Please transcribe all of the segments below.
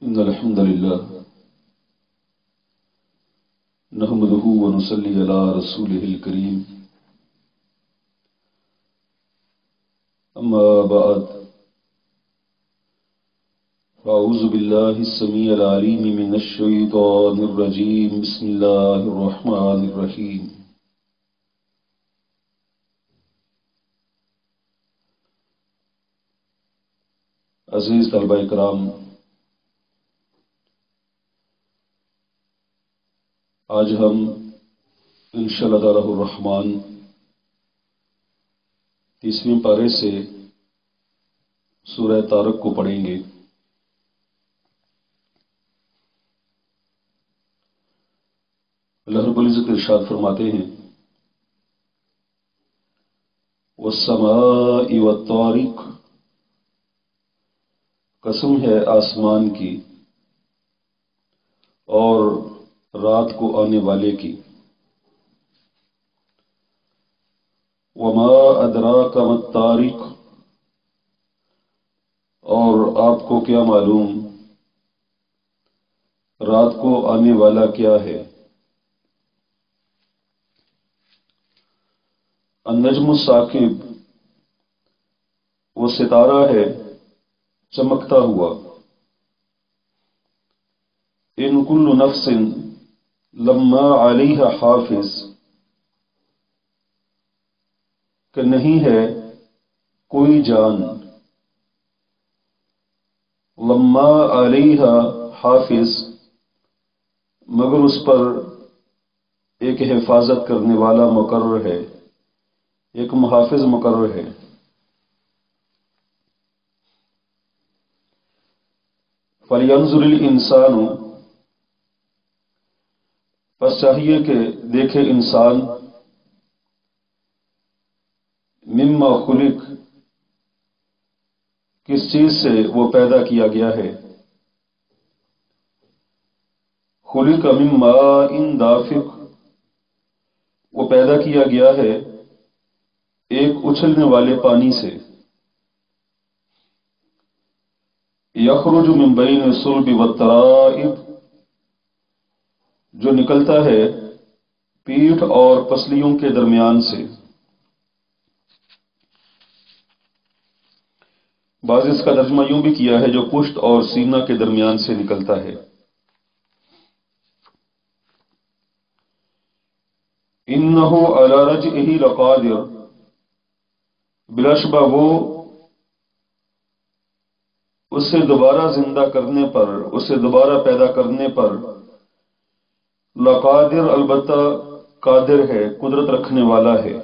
إن الحمد لله نحمده ونصلي على رسوله الكريم أما بعد فأعوذ بالله السميع العليم من الشيطان الرجيم بسم الله الرحمن الرحيم عزیز طلبہ کرام، آج ہم انشاءاللہ تعالی الرحمن 30ویں پارے سے سورہ طارق کو پڑھیں گے۔ اللہ رب العزت ارشاد فرماتے ہیں والسماء والطارق، قسم ہے آسمان کی اور رات کو آنے والے کی۔ وما ادراک ما الطارق، اور آپ کو کیا معلوم رات کو آنے والا کیا ہے۔ النجم الثاقب، وہ ستارہ ہے چمکتا ہوا۔ ان کل نفس لما علیہ حافظ، کہ نہیں ہے کوئی جان لما علیہ حافظ، مگر اس پر ایک حفاظت کرنے والا مقرر ہے، ایک محافظ مقرر ہے۔ فَلْيَنْظُرِ الْإِنسَانُ، بس چاہیے کہ دیکھے انسان، مما خلق، کس چیز سے وہ پیدا کیا گیا ہے۔ خلق من ماء دافق، وہ پیدا کیا گیا ہے ایک اچھلنے والے پانی سے۔ یخرج من بین الصلب والترائب، جو نکلتا ہے پیٹھ اور پسلیوں کے درمیان سے۔ بعض اس کا ترجمہ یوں بھی کیا ہے جو پشت اور سینہ کے درمیان سے نکلتا ہے۔ انہ علی رجعہ لقادر، بلا شبہ وہ اسے دوبارہ زندہ کرنے پر، اسے دوبارہ پیدا کرنے پر لقادر، البتہ قادر ہے، قدرت رکھنے والا ہے۔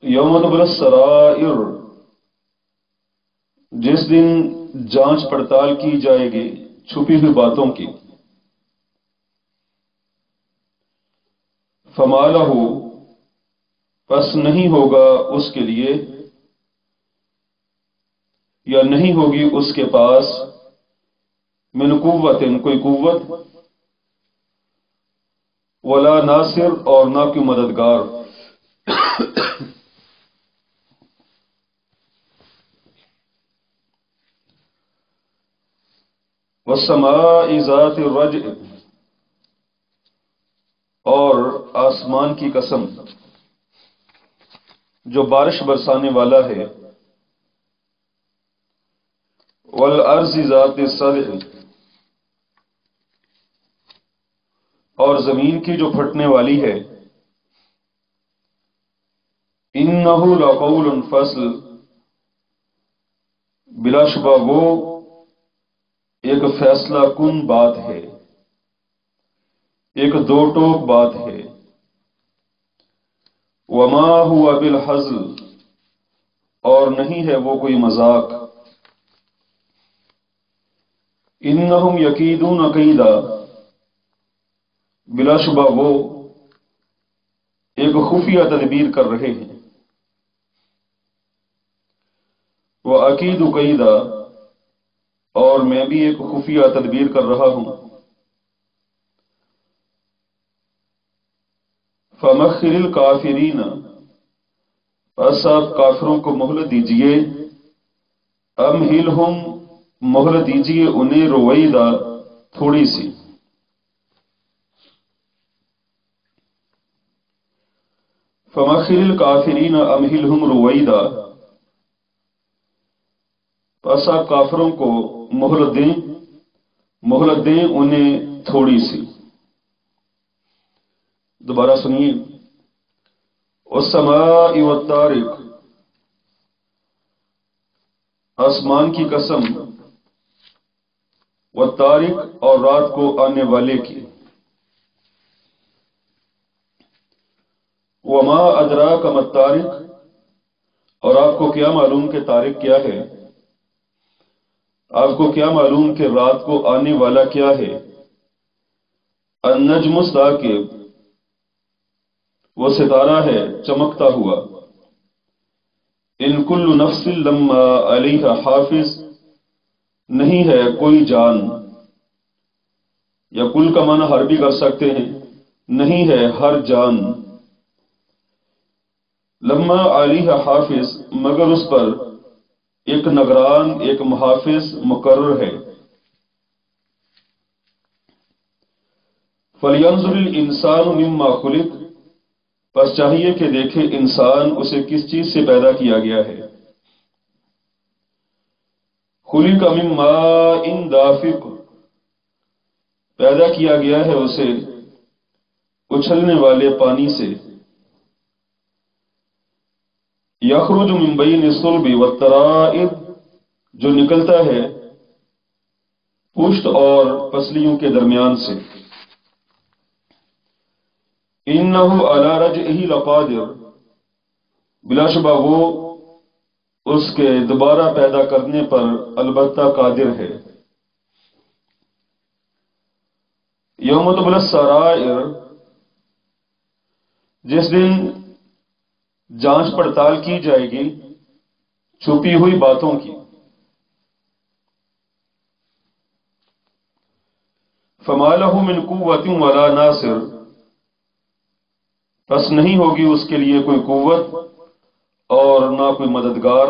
یوم تبلی السرائر، جس دن جانچ پڑتال کی جائے گی چھپی ہوئی باتوں کی۔ فما لہ، پس نہیں ہوگا اس کے لیے، یا نہیں ہوگی اس کے پاس، من قوت، کوئی قوت، ولا ناصر، اور نہ کوئی مددگار۔ والسماء ذات الرجع، اور آسمان کی قسم جو بارش برسانے والا ہے۔ والارض ذات الصدع، اور زمین کی جو پھٹنے والی ہے۔ انہ لقول فصل، بلا شبہ وہ ایک فیصلہ کن بات ہے، ایک دو ٹوک بات ہے۔ وما هو بالحزل، اور نہیں ہے وہ کوئی مذاق۔ انہم یکیدون کیدا، بلا شبہ وہ ایک خفیہ تدبیر کر رہے ہیں۔ وَأَكِيدُ كَيْدًا، اور میں بھی ایک خفیہ تدبیر کر رہا ہوں۔ فَمَخِّرِ الْكَافِرِينَ، بس آپ کافروں کو مہلت دیجئے، امہلہم مہلت دیجیے انہیں رویدہ تھوڑی سی. فمخل الکافرین امہلہم رویدہ، پس آپ کافروں کو مہلت دیں انہیں تھوڑی سی. دوبارہ سنیے. والسماء والطارق، آسمان کی قسم، والطارق اور رات کو آنے والے کی. وما ادراک ما الطارق، اور آپ کو کیا معلوم کہ طارق کیا ہے؟ آپ کو کیا معلوم کہ رات کو آنے والا کیا ہے؟ النجم الثاقب، وہ ستارہ ہے چمکتا ہوا. ان کل نفس لما علیہا حافظ، نہیں ہے کوئی جان، یا کل کا معنی ہر بھی کر سکتے ہیں، نہیں ہے ہر جان. لما علیہا حافظ، مگر اس پر ایک نگران، ایک محافظ مقرر ہے. فَلْيَنْظُرِ الْإِنسَانُ مِمَّا خُلِقَ، پس چاہیے کہ دیکھے انسان اسے کس چیز سے پیدا کیا گیا ہے. خُلِقَ مِن مَّاءٍ دَافِقٍ، پیدا کیا گیا ہے اسے اچھلنے والے پانی سے. یخرج من بین الصلب والترائب، جو نکلتا ہے پشت اور پسلیوں کے درمیان سے. انہ علی رجعہ لقادر، بلا شبہ وہ اس کے دوبارہ پیدا کرنے پر البتہ قادر ہے. یوم تبلی السرائر، جس دن جانچ پڑتال کی جائے گی چھپی ہوئی باتوں کی. فما لہ من قوت ولا ناصر، پس نہیں ہوگی اس کے لیے کوئی قوت اور نہ کوئی مددگار.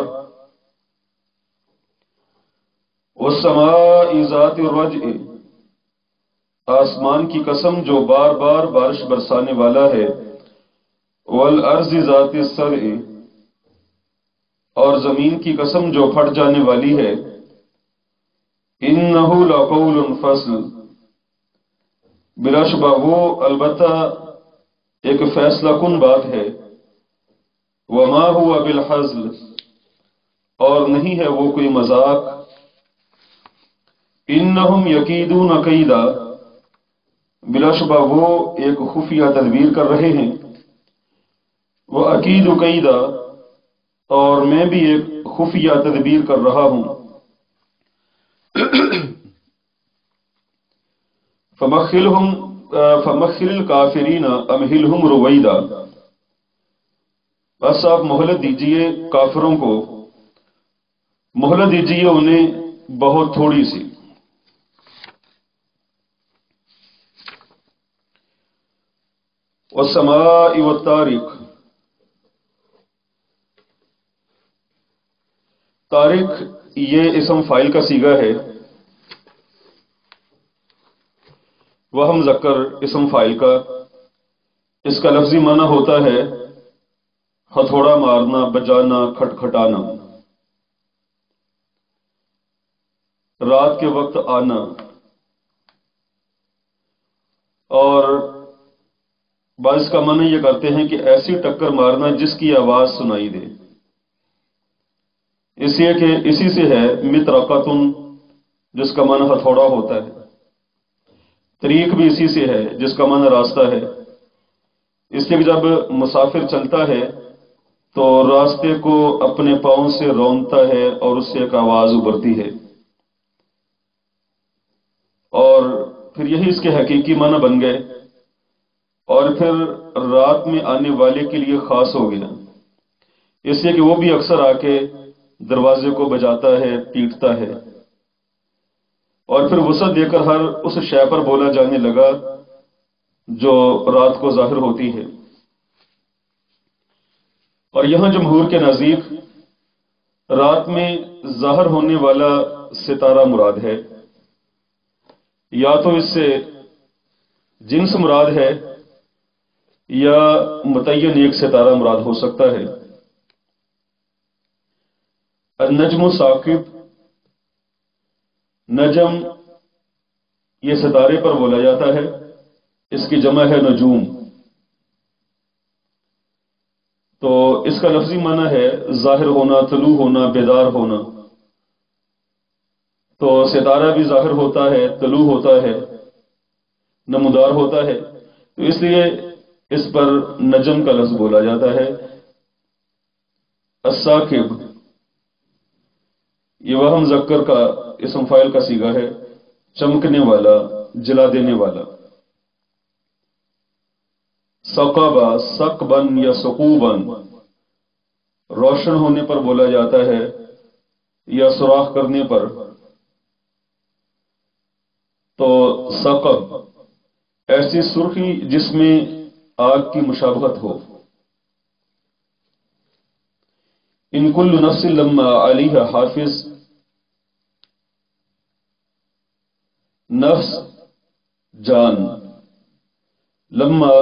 والسماء ذات الرجع، آسمان کی قسم جو بار بار بارش برسانے والا ہے. والارض ذات الصدع، اور زمین کی قسم جو پھٹ جانے والی ہے. انہ لقول فصل، بلا شبہ وہ البتہ ایک فیصلہ کن بات ہے. وما هو بالحزل، اور نہیں ہے وہ کوئی مذاق. انہم یکیدون کیدا، بلا شبہ وہ ایک خفیہ تدبیر کر رہے ہیں. وَأَكِيدُ کیدا، اور میں بھی ایک خفیہ تدبیر کر رہا ہوں. فَمَخِّلِ الْكَافِرِينَ أَمْهِلْهُمْ رُوَيْدًا، بس آپ مہلت دیجئے کافروں کو، مہلت دیجئے انہیں بہت تھوڑی سی. والسماء والطارق، طارق یہ اسم فاعل کا صیغہ ہے. وہ مذکر اسم فاعل کا، اس کا لفظی معنی ہوتا ہے ہتھوڑا مارنا، بجانا، کھٹکھٹانا. رات کے وقت آنا، اور بعض کا معنی یہ کرتے ہیں کہ ایسی ٹکر مارنا جس کی آواز سنائی دے. اس لیے کہ اسی سے ہے مطرقۃ، جس کا معنی ہتھوڑا ہوتا ہے. طریق بھی اسی سے ہے جس کا معنی راستہ ہے. اس لیے کہ جب مسافر چلتا ہے تو راستے کو اپنے پاؤں سے رونتا ہے اور اس سے ایک آواز ابھرتی ہے، اور پھر یہی اس کے حقیقی معنی بن گئے، اور پھر رات میں آنے والے کے لیے خاص ہو گیا. اس لیے کہ وہ بھی اکثر آ کے دروازے کو بجاتا ہے، پیٹتا ہے، اور پھر وسعت دے کر ہر اس شے پر بولا جانے لگا جو رات کو ظاہر ہوتی ہے. اور یہاں جمہور کے نزدیک رات میں ظاہر ہونے والا ستارہ مراد ہے، یا تو اس سے جنس مراد ہے یا متعین ایک ستارہ مراد ہو سکتا ہے۔ النجم ثاقب، نجم یہ ستارے پر بولا جاتا ہے، اس کی جمع ہے نجوم۔ تو اس کا لفظی معنی ہے ظاہر ہونا، طلوع ہونا، بیدار ہونا۔ تو ستارہ بھی ظاہر ہوتا ہے، طلوع ہوتا ہے، نمودار ہوتا ہے، تو اس لیے اس پر نجم کا لفظ بولا جاتا ہے۔ الثاقب یہ وہ مذکر کا اسم فاعل کا صیغہ ہے، چمکنے والا، جلا دینے والا۔ ثقب، ثقبن یا ثقوبن روشن ہونے پر بولا جاتا ہے یا سوراخ کرنے پر۔ تو ثقب ایسی سرخی جس میں آگ کی مشابہت ہو۔ ان کل نفس لما علیہ حافظ، نفس جان، لما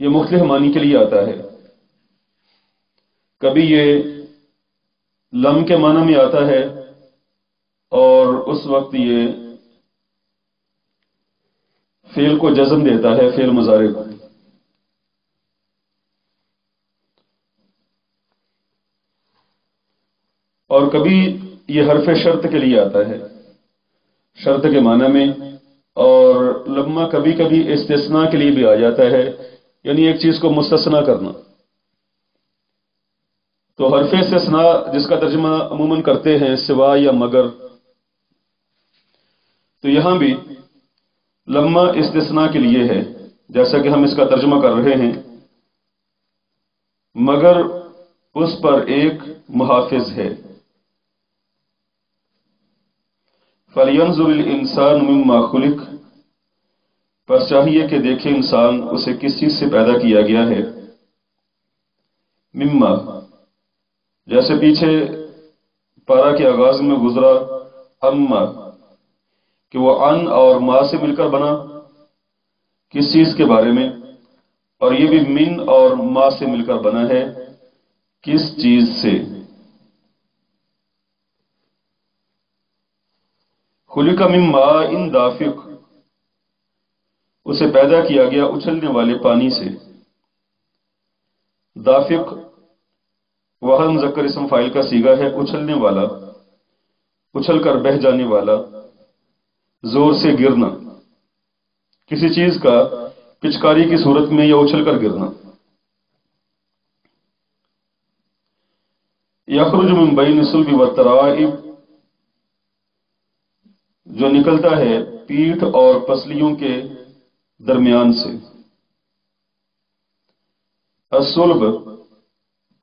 یہ مختلف معنی کے لیے آتا ہے۔ کبھی یہ لم کے معنی میں آتا ہے اور اس وقت یہ فعل کو جزم دیتا ہے، فعل مضارع کو۔ اور کبھی یہ حرف شرط کے لیے آتا ہے، شرط کے معنی میں۔ اور لما کبھی کبھی استثناء کے لیے بھی آ جاتا ہے، یعنی ایک چیز کو مستثنا کرنا۔ تو حرف استثناء جس کا ترجمہ عموماً کرتے ہیں سوا یا مگر، تو یہاں بھی لما استثناء کے لیے ہے، جیسا کہ ہم اس کا ترجمہ کر رہے ہیں، مگر اس پر ایک محافظ ہے۔ فَلْيَنْظُرِ الْإِنسَانُ مِمَّا خُلِقَ، پس چاہیے کہ دیکھے انسان اسے کس چیز سے پیدا کیا گیا ہے۔ مما جیسے پیچھے پارا کے آغاز میں گزرا، اما کہ وہ ان اور ما سے مل کر بنا، کس چیز کے بارے میں، اور یہ بھی من اور ما سے مل کر بنا ہے، کس چیز سے۔ خلق من ماء دافق، اسے پیدا کیا گیا اچھلنے والے پانی سے۔ دافق وہ مذکر اسم فاعل کا صیغہ ہے، اچھلنے والا، اچھل کر بہہ جانے والا، زور سے گرنا، کسی چیز کا پچکاری کی صورت میں یا اچھل کر گرنا۔ یخرج من بین الصلب والترائب، جو نکلتا ہے پیٹھ اور پسلیوں کے درمیان سے۔ الصلب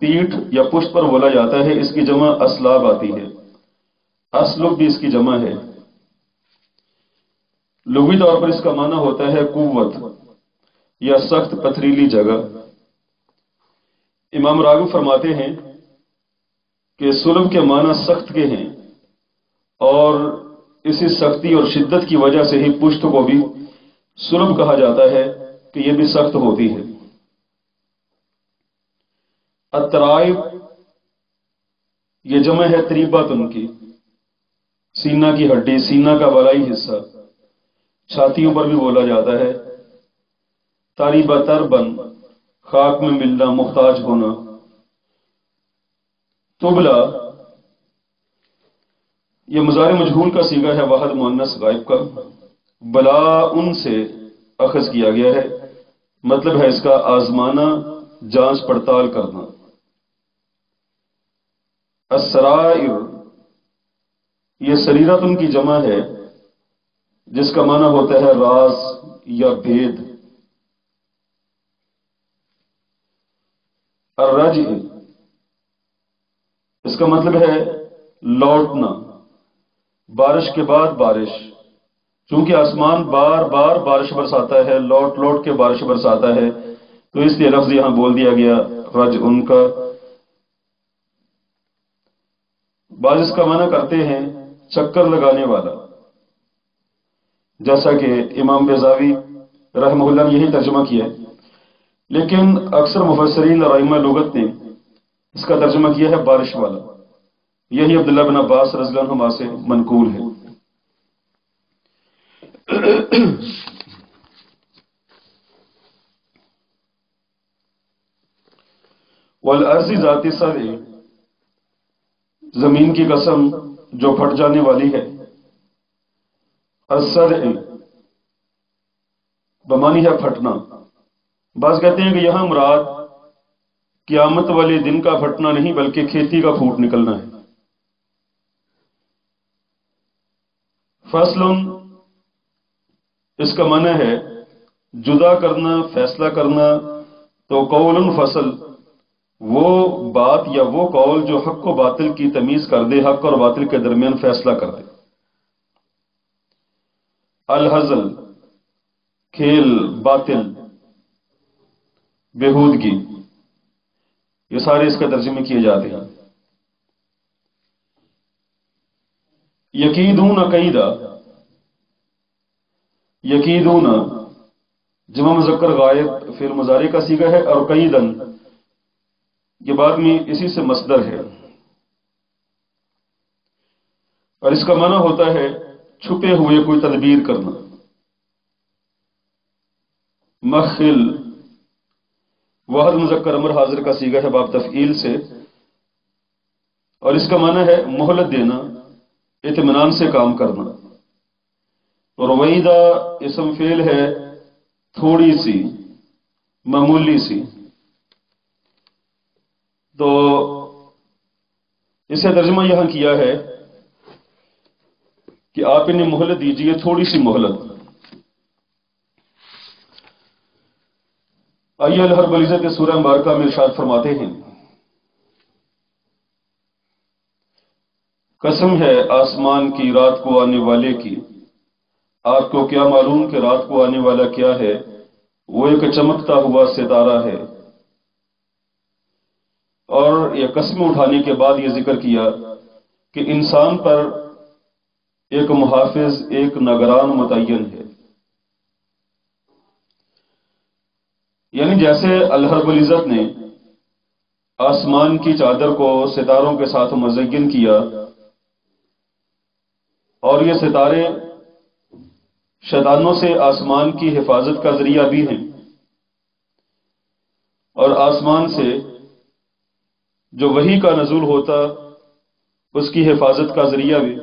پیٹھ یا پشت پر بولا جاتا ہے، اس کی جمع اسلاب آتی ہے، اسلب بھی اس کی جمع ہے۔ لغوی طور پر اس کا معنی ہوتا ہے قوت یا سخت پتھریلی جگہ۔ امام راغب فرماتے ہیں کہ صلب کے معنی سخت کے ہیں، اور اسی سختی اور شدت کی وجہ سے ہی پشت کو بھی صلب کہا جاتا ہے کہ یہ بھی سخت ہوتی ہے۔ الترائب یہ جمع ہے تریباتن کی، سینہ کی ہڈی، سینہ کا بالائی حصہ، چھاتیوں پر بھی بولا جاتا ہے۔ تاریبہ تربن خاک میں ملنا، محتاج ہونا۔ تبلا یہ مضارع مجہول کا صیغہ ہے، واحد مؤنث غائب کا، بلا ان سے اخذ کیا گیا ہے، مطلب ہے اس کا آزمانا، جانچ پڑتال کرنا۔ السرائر یہ سریرتن کی جمع ہے، جس کا معنی ہوتا ہے راز یا بھید۔ الرجع اس کا مطلب ہے لوٹنا، بارش کے بعد بارش، چونکہ آسمان بار بار بارش برساتا ہے، لوٹ لوٹ کے بارش برساتا ہے، تو اس لیے لفظ یہاں بول دیا گیا رجع ان کا۔ بعض اس کا معنی کرتے ہیں چکر لگانے والا، جیسا کہ امام بیضاوی رحمہ اللہ نے یہی ترجمہ کیا ہے، لیکن اکثر مفسرین اور ائمہ لغت نے اس کا ترجمہ کیا ہے بارش والا۔ یہی عبداللہ بن عباس رضی اللہ عنہما سے منقول ہے۔ والارض ذات الصدع، زمین کی قسم جو پھٹ جانے والی ہے۔ الصدع بمانی ہے پھٹنا۔ بعض کہتے ہیں کہ یہاں مراد قیامت والے دن کا پھٹنا نہیں بلکہ کھیتی کا پھوٹ نکلنا ہے۔ فصل، اس کا معنی ہے جدا کرنا، فیصلہ کرنا۔ تو قول فصل، وہ بات یا وہ قول جو حق و باطل کی تمیز کر دے، حق اور باطل کے درمیان فیصلہ کر دے۔ الہزل، کھیل، باطل، بےہودگی، یہ سارے اس کے ترجمے کیے جاتے ہیں۔ یکیدون قیدا، یکیدون جمع مذکر غائب فعل مضارع کا صیغہ ہے، اور قیدن یہ بعد میں اسی سے مصدر ہے، اور اس کا معنی ہوتا ہے چھپے ہوئے کوئی تدبیر کرنا۔ مخل واحد مذکر امر حاضر کا صیغہ ہے باب تفعیل سے، اور اس کا معنی ہے مہلت دینا، اطمینان سے کام کرنا۔ اور رویدہ اسم فعل ہے تھوڑی سی، معمولی سی۔ تو اسے ترجمہ یہاں کیا ہے کہ آپ انہیں مہلت دیجئے، تھوڑی سی مہلت۔ آئیے اللہ رب العزت سورہ مبارکہ میں ارشاد فرماتے ہیں، قسم ہے آسمان کی رات کو آنے والے کی، آپ کو کیا معلوم کہ رات کو آنے والا کیا ہے؟ وہ ایک چمکتا ہوا ستارہ ہے۔ اور یہ قسم اٹھانے کے بعد یہ ذکر کیا کہ انسان پر ایک محافظ، ایک نگران متعین ہے۔ یعنی جیسے اللہ رب العزت نے آسمان کی چادر کو ستاروں کے ساتھ مزین کیا، اور یہ ستارے شیطانوں سے آسمان کی حفاظت کا ذریعہ بھی ہیں، اور آسمان سے جو وحی کا نزول ہوتا اس کی حفاظت کا ذریعہ بھی،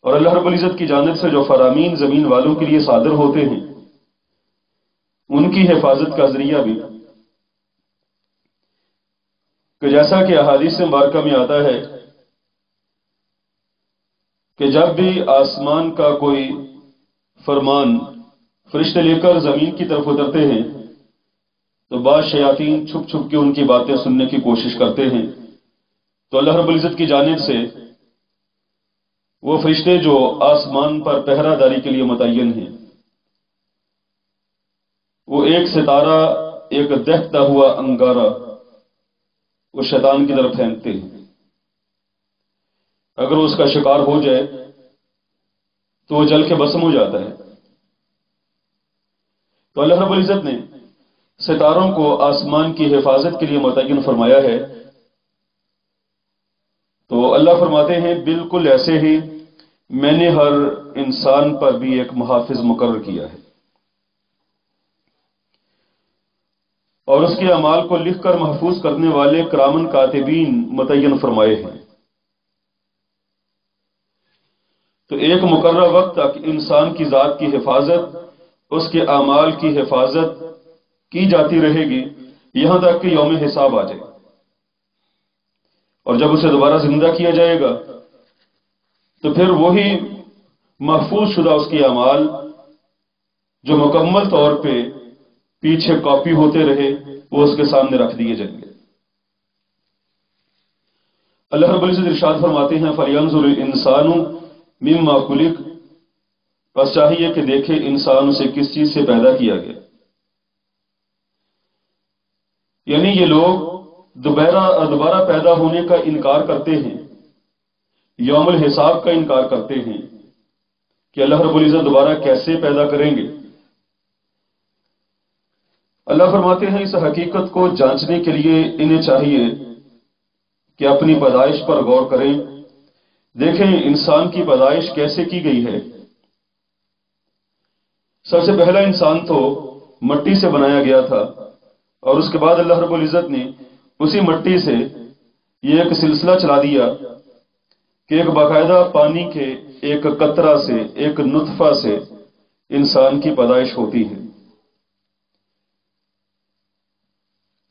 اور اللہ رب العزت کی جانب سے جو فرامین زمین والوں کے لیے صادر ہوتے ہیں ان کی حفاظت کا ذریعہ بھی۔ کہ جیسا کہ احادیث مبارکہ میں آتا ہے کہ جب بھی آسمان کا کوئی فرمان فرشتے لے کر زمین کی طرف اترتے ہیں تو بعض شیاطین چھپ چھپ کے ان کی باتیں سننے کی کوشش کرتے ہیں، تو اللہ رب العزت کی جانب سے وہ فرشتے جو آسمان پر پہرہ داری کے لیے متعین ہیں، وہ ایک ستارہ، ایک دہتا ہوا انگارہ وہ شیطان کی طرف پھینکتے ہیں۔ اگر اس کا شکار ہو جائے تو وہ جل کے بسم ہو جاتا ہے۔ تو اللہ رب العزت نے ستاروں کو آسمان کی حفاظت کے لیے متعین فرمایا ہے۔ تو اللہ فرماتے ہیں بالکل ایسے ہی میں نے ہر انسان پر بھی ایک محافظ مقرر کیا ہے، اور اس کے اعمال کو لکھ کر محفوظ کرنے والے کرامن کاتبین متعین فرمائے ہیں۔ تو ایک مقررہ وقت تک انسان کی ذات کی حفاظت، اس کے اعمال کی حفاظت کی جاتی رہے گی، یہاں تک کہ یوم حساب آ جائے، اور جب اسے دوبارہ زندہ کیا جائے گا تو پھر وہی محفوظ شدہ اس کے اعمال جو مکمل طور پہ پیچھے کاپی ہوتے رہے وہ اس کے سامنے رکھ دیے جائیں گے۔ اللہ رب العزت ارشاد فرماتے ہیں فَلْيَنْظُرِ الْإِنسَانُ مِمَّا خُلِقَ، بس چاہیے کہ دیکھے انسان اسے کس چیز سے پیدا کیا گیا۔ یعنی یہ لوگ دوبارہ پیدا ہونے کا انکار کرتے ہیں، یوم الحساب کا انکار کرتے ہیں کہ اللہ رب العزت دوبارہ کیسے پیدا کریں گے۔ اللہ فرماتے ہیں اس حقیقت کو جانچنے کے لیے انہیں چاہیے کہ اپنی پیدائش پر غور کریں، دیکھیں انسان کی پیدائش کیسے کی گئی ہے۔ سب سے پہلا انسان تو مٹی سے بنایا گیا تھا، اور اس کے بعد اللہ رب العزت نے اسی مٹی سے یہ ایک سلسلہ چلا دیا کہ ایک باقاعدہ پانی کے ایک قطرہ سے، ایک نطفہ سے انسان کی پیدائش ہوتی ہے۔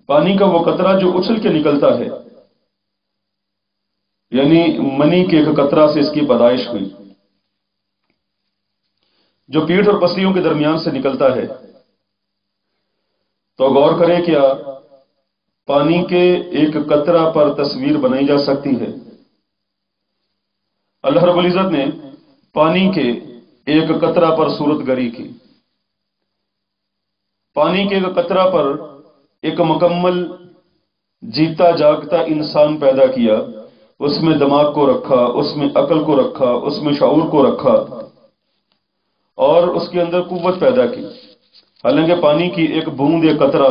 پانی کا وہ قطرہ جو اچھل کے نکلتا ہے، یعنی منی کے ایک قطرہ سے اس کی پیدائش ہوئی، جو پیٹھ اور پسلیوں کے درمیان سے نکلتا ہے۔ تو غور کریں کیا پانی کے ایک قطرہ پر تصویر بنائی جا سکتی ہے؟ اللہ رب العزت نے پانی کے ایک قطرہ پر صورت گری کی، پانی کے ایک قطرہ پر ایک مکمل جیتا جاگتا انسان پیدا کیا، اس میں دماغ کو رکھا، اس میں عقل کو رکھا، اس میں شعور کو رکھا، اور اس کے اندر قوت پیدا کی۔ حالانکہ پانی کی ایک بوند، ایک قطرہ،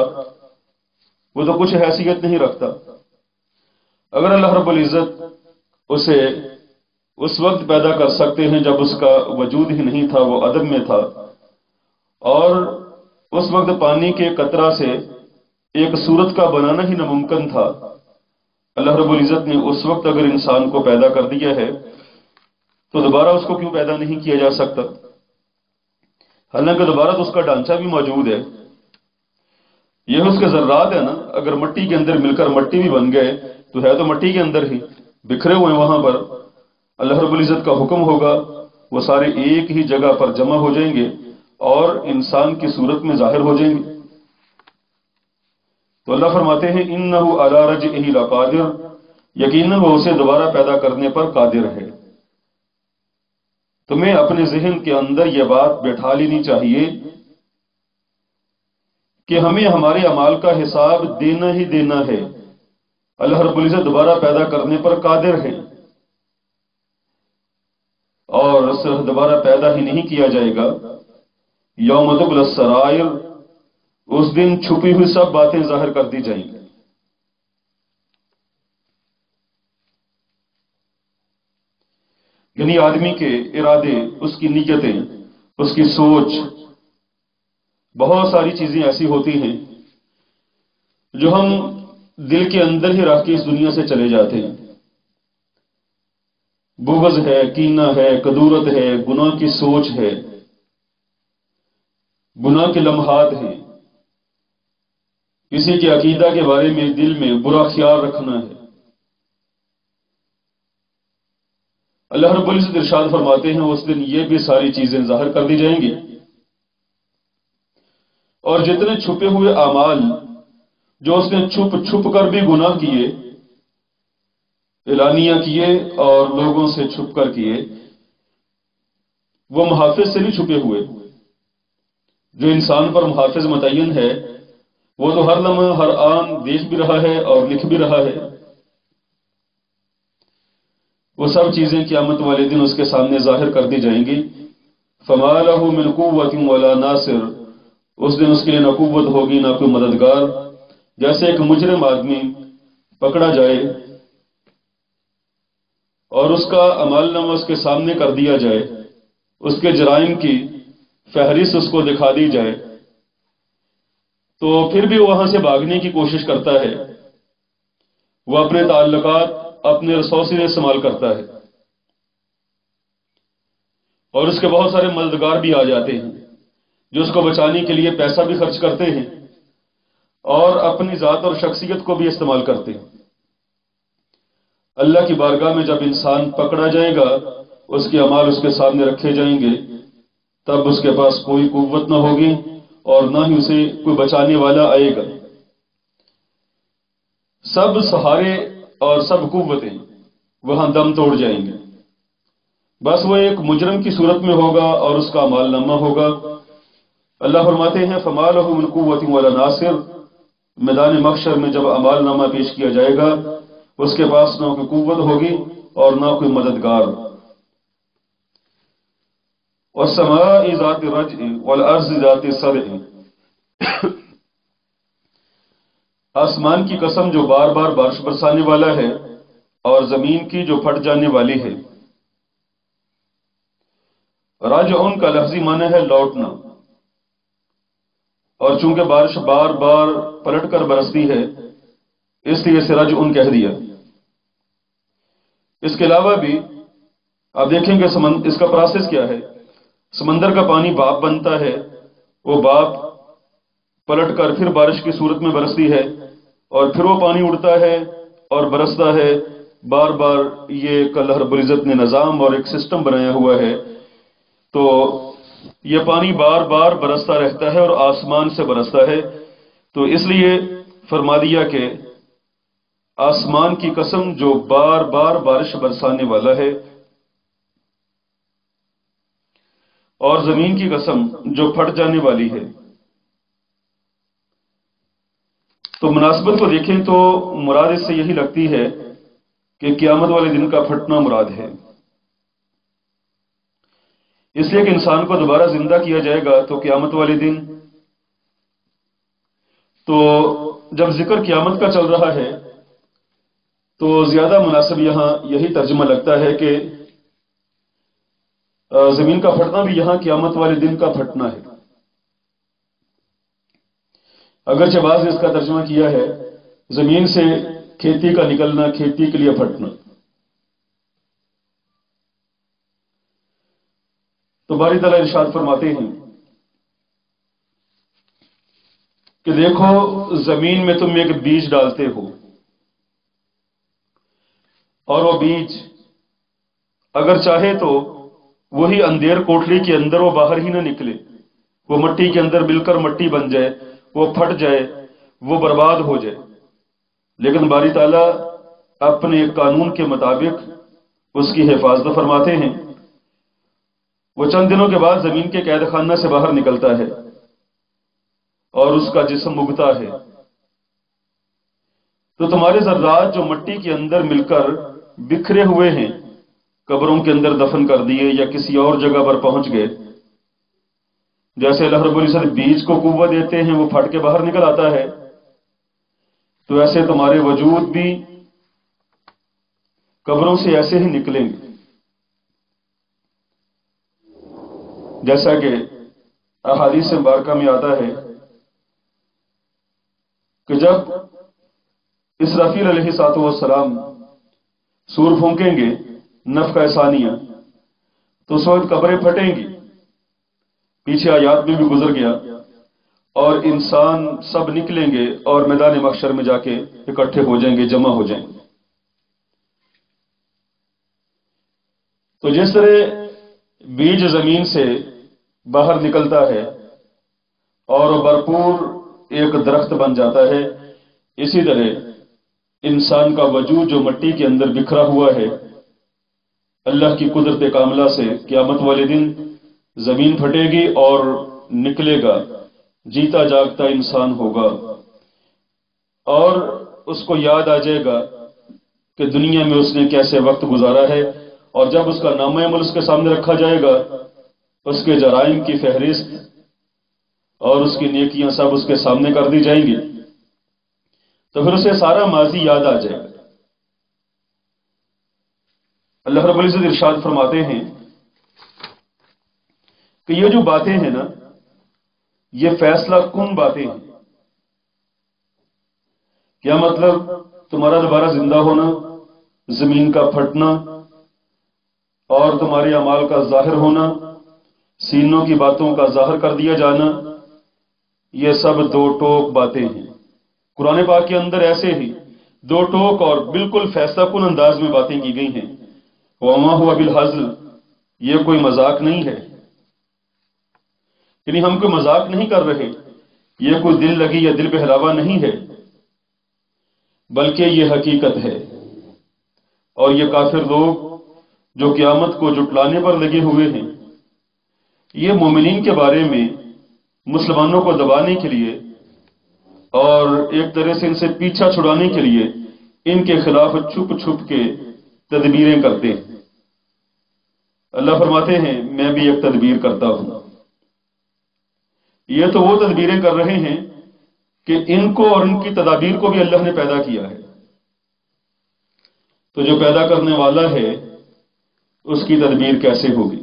وہ تو کچھ حیثیت نہیں رکھتا۔ اگر اللہ رب العزت اسے اس وقت پیدا کر سکتے ہیں جب اس کا وجود ہی نہیں تھا، وہ عدم میں تھا، اور اس وقت پانی کے قطرہ سے ایک صورت کا بنانا ہی ناممکن تھا، اللہ رب العزت نے اس وقت اگر انسان کو پیدا کر دیا ہے تو دوبارہ اس کو کیوں پیدا نہیں کیا جا سکتا؟ حالانکہ دوبارہ تو اس کا ڈھانچہ بھی موجود ہے، یہ اس کے ذرات ہے نا، اگر مٹی کے اندر مل کر مٹی بھی بن گئے تو ہے تو مٹی کے اندر ہی بکھرے ہوئے، وہاں پر اللہ رب العزت کا حکم ہوگا وہ سارے ایک ہی جگہ پر جمع ہو جائیں گے اور انسان کی صورت میں ظاہر ہو جائیں گے۔ تو اللہ فرماتے ہیں انہ علی رجعہ لقادر، یقیناً وہ اسے دوبارہ پیدا کرنے پر قادر ہے۔ تمہیں اپنے ذہن کے اندر یہ بات بیٹھا لینی چاہیے کہ ہمیں ہمارے اعمال کا حساب دینا ہی دینا ہے۔ اللہ رب العزت دوبارہ پیدا کرنے پر قادر ہے، اور صرف دوبارہ پیدا ہی نہیں کیا جائے گا، یوم تبلی السرائر، اس دن چھپی ہوئی سب باتیں ظاہر کر دی جائیں گی۔ یعنی آدمی کے ارادے، اس کی نیتیں، اس کی سوچ، بہت ساری چیزیں ایسی ہوتی ہیں جو ہم دل کے اندر ہی رکھ کے اس دنیا سے چلے جاتے ہیں۔ بغض ہے، کینہ ہے، کدورت ہے، گناہ کی سوچ ہے، گناہ کے لمحات ہیں، کسی کے عقیدہ کے بارے میں دل میں برا خیال رکھنا ہے۔ اللہ رب العزت ارشاد فرماتے ہیں اس دن یہ بھی ساری چیزیں ظاہر کر دی جائیں گی، اور جتنے چھپے ہوئے اعمال جو اس نے چھپ چھپ کر بھی گناہ کیے، اعلانیہ کیے اور لوگوں سے چھپ کر کیے، وہ محافظ سے نہیں چھپے ہوئے۔ جو انسان پر محافظ متعین ہے وہ تو ہر لمحہ ہر آن دیکھ بھی رہا ہے اور لکھ بھی رہا ہے۔ وہ سب چیزیں قیامت والے دن اس کے سامنے ظاہر کر دی جائیں گی۔ فما له من قوت ولا ناصر، اس دن اس کے لیے نہ قوت ہوگی نہ کوئی مددگار۔ جیسے ایک مجرم آدمی پکڑا جائے اور اس کا اعمال نامہ اس کے سامنے کر دیا جائے، اس کے جرائم کی فہرست اس کو دکھا دی جائے، تو پھر بھی وہاں سے بھاگنے کی کوشش کرتا ہے، وہ اپنے تعلقات اپنے ریسورسز استعمال کرتا ہے، اور اس کے بہت سارے مددگار بھی آ جاتے ہیں جو اس کو بچانے کے لیے پیسہ بھی خرچ کرتے ہیں اور اپنی ذات اور شخصیت کو بھی استعمال کرتے ہیں۔ اللہ کی بارگاہ میں جب انسان پکڑا جائے گا، اس کے اعمال اس کے سامنے رکھے جائیں گے، تب اس کے پاس کوئی قوت نہ ہوگی اور نہ ہی اسے کوئی بچانے والا آئے گا۔ سب سہارے اور سب قوتیں وہاں دم توڑ جائیں گے، بس وہ ایک مجرم کی صورت میں ہوگا اور اس کا اعمال نامہ ہوگا۔ اللہ فرماتے ہیں فما له من قوت ولا ناصر، میدان محشر میں جب اعمال نامہ پیش کیا جائے گا اس کے پاس نہ کوئی قوت ہوگی اور نہ کوئی مددگار. والسماء ذات الرجع والارض ذات الصرع، آسمان کی قسم جو بار بار بارش برسانے والا ہے اور زمین کی جو پھٹ جانے والی ہے. راجعون کا لفظی معنی ہے لوٹنا، اور چونکہ بارش بار بار پلٹ کر برستی ہے اس لیے اسے راجعون کہہ دیا. اس کے علاوہ بھی آپ دیکھیں گے اس کا پروسیس کیا ہے. سمندر کا پانی بھاپ بنتا ہے، وہ بھاپ پلٹ کر پھر بارش کی صورت میں برستی ہے اور پھر وہ پانی اڑتا ہے اور برستا ہے. بار بار یہ اللہ رب العزت نے نظام اور ایک سسٹم بنایا ہوا ہے. تو یہ پانی بار بار برستا رہتا ہے اور آسمان سے برستا ہے. تو اس لیے فرما دیا کہ آسمان کی قسم جو بار بار بارش برسانے والا ہے اور زمین کی قسم جو پھٹ جانے والی ہے. تو مناسبت کو دیکھیں تو مراد اس سے یہی لگتی ہے کہ قیامت والے دن کا پھٹنا مراد ہے، اس لیے کہ انسان کو دوبارہ زندہ کیا جائے گا تو قیامت والے دن. تو جب ذکر قیامت کا چل رہا ہے تو زیادہ مناسب یہاں یہی ترجمہ لگتا ہے کہ زمین کا پھٹنا بھی یہاں قیامت والے دن کا پھٹنا ہے. اگرچہ بعض نے اس کا ترجمہ کیا ہے زمین سے کھیتی کا نکلنا، کھیتی کے لیے پھٹنا. تو باری تعالیٰ ارشاد فرماتے ہیں کہ دیکھو زمین میں تم ایک بیج ڈالتے ہو اور وہ بیج اگر چاہے تو وہی اندھیر کوٹلی کے اندر وہ باہر ہی نہ نکلے، وہ مٹی کے اندر مل کر مٹی بن جائے، وہ پھٹ جائے، وہ برباد ہو جائے. لیکن باری تعالیٰ اپنے قانون کے مطابق اس کی حفاظت فرماتے ہیں. وہ چند دنوں کے بعد زمین کے قید خانہ سے باہر نکلتا ہے اور اس کا جسم اگتا ہے. تو تمہارے ذرات جو مٹی کے اندر مل کر بکھرے ہوئے ہیں، قبروں کے اندر دفن کر دیے یا کسی اور جگہ پر پہنچ گئے، جیسے اللہ رب العزت بیج کو قوت دیتے ہیں وہ پھٹ کے باہر نکل آتا ہے، تو ایسے تمہارے وجود بھی قبروں سے ایسے ہی نکلیں گے. جیسا کہ احادیث مبارکہ میں آتا ہے کہ جب اسرافیل علیہ الصلوۃ والسلام سور پھونکیں گے نفخہ ثانیہ تو اس وقت قبریں پھٹیں گی. پیچھے آیات میں بھی گزر گیا اور انسان سب نکلیں گے اور میدان محشر میں جا کے اکٹھے ہو جائیں گے، جمع ہو جائیں گے. تو جس طرح بیج زمین سے باہر نکلتا ہے اور بھرپور ایک درخت بن جاتا ہے، اسی طرح انسان کا وجود جو مٹی کے اندر بکھرا ہوا ہے اللہ کی قدرت کاملہ سے قیامت والے دن زمین پھٹے گی اور نکلے گا، جیتا جاگتا انسان ہوگا اور اس کو یاد آ جائے گا کہ دنیا میں اس نے کیسے وقت گزارا ہے. اور جب اس کا نامہ عمل اس کے سامنے رکھا جائے گا اس کے جرائم کی فہرست اور اس کی نیکیاں سب اس کے سامنے کر دی جائیں گی تو پھر اسے سارا ماضی یاد آ جائے گا. اللہ رب العزت ارشاد فرماتے ہیں کہ یہ جو باتیں ہیں نا یہ فیصلہ کن باتیں ہیں. کیا مطلب؟ تمہارا دوبارہ زندہ ہونا، زمین کا پھٹنا اور تمہارے اعمال کا ظاہر ہونا، سینوں کی باتوں کا ظاہر کر دیا جانا، یہ سب دو ٹوک باتیں ہیں. قرآن پاک کے اندر ایسے ہی دو ٹوک اور بالکل فیصلہ کن انداز میں باتیں کی گئی ہیں. وما ہوا بالہزل، یہ کوئی مذاق نہیں ہے، یعنی ہم کوئی مذاق نہیں کر رہے، یہ کوئی دل لگی یا دل بہلاوا نہیں ہے، بلکہ یہ حقیقت ہے. اور یہ کافر لوگ جو قیامت کو جھٹلانے پر لگے ہوئے ہیں، یہ مومنین کے بارے میں مسلمانوں کو دبانے کے لیے اور ایک طرح سے ان سے پیچھا چھڑانے کے لیے ان کے خلاف چھپ چھپ کے تدبیریں کرتے ہیں۔ اللہ فرماتے ہیں میں بھی ایک تدبیر کرتا ہوں۔ یہ تو وہ تدبیریں کر رہے ہیں کہ ان کو اور ان کی تدابیر کو بھی اللہ نے پیدا کیا ہے، تو جو پیدا کرنے والا ہے اس کی تدبیر کیسے ہوگی؟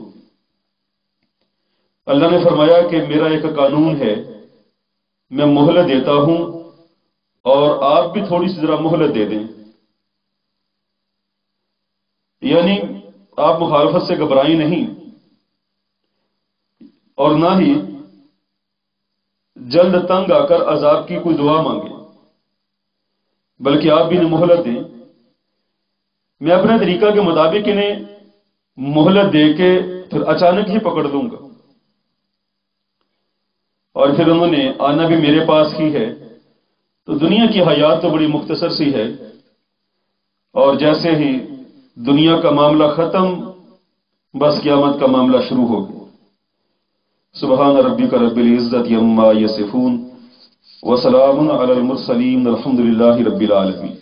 اللہ نے فرمایا کہ میرا ایک قانون ہے، میں مہلت دیتا ہوں اور آپ بھی تھوڑی سی ذرا مہلت دے دیں، یعنی آپ مخالفت سے گھبرائیں نہیں اور نہ ہی جلد تنگ آ کر عذاب کی کوئی دعا مانگے، بلکہ آپ بھی انہیں مہلت دیں۔ میں اپنے طریقہ کے مطابق انہیں مہلت دے کے پھر اچانک ہی پکڑ لوں گا، اور پھر انہوں نے آنا بھی میرے پاس ہی ہے۔ تو دنیا کی حیات تو بڑی مختصر سی ہے، اور جیسے ہی دنیا کا معاملہ ختم بس قیامت کا معاملہ شروع ہو گیا۔ سبحان ربک رب العزت عما یصفون وسلام علی المرسلین الحمد للہ رب العالمین۔